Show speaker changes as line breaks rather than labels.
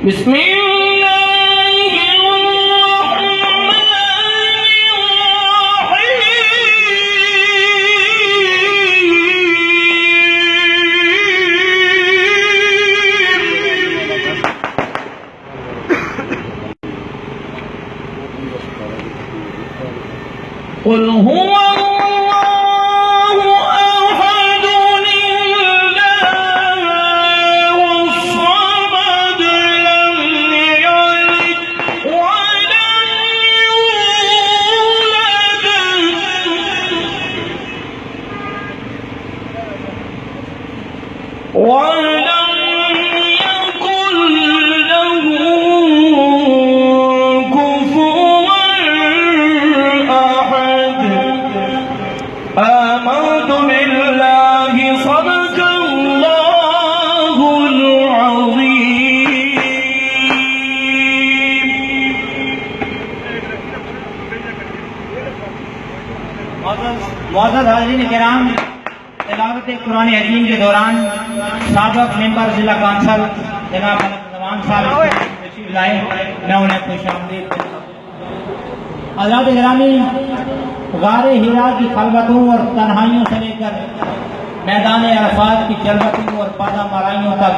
بسم الله الرحمن الرحيم قل هو ولم يكن له كفوا أحد آمنت بالله صدق الله العظيم
मुअज़्ज़ज़ हाज़रीन किराम, तिलावत कुरान हकीम के दौरान साबिक़ मेंबर जिला कौंसल जनाब नवान साहब तशरीफ लाए, मैं उन्हें खुशामदीद कहता हूं। हज़रात गिरामी, गारे हिरा की खलवतों और तन्हाइयों से लेकर मैदान अरफात की जलवतों और पादा माराइयों तक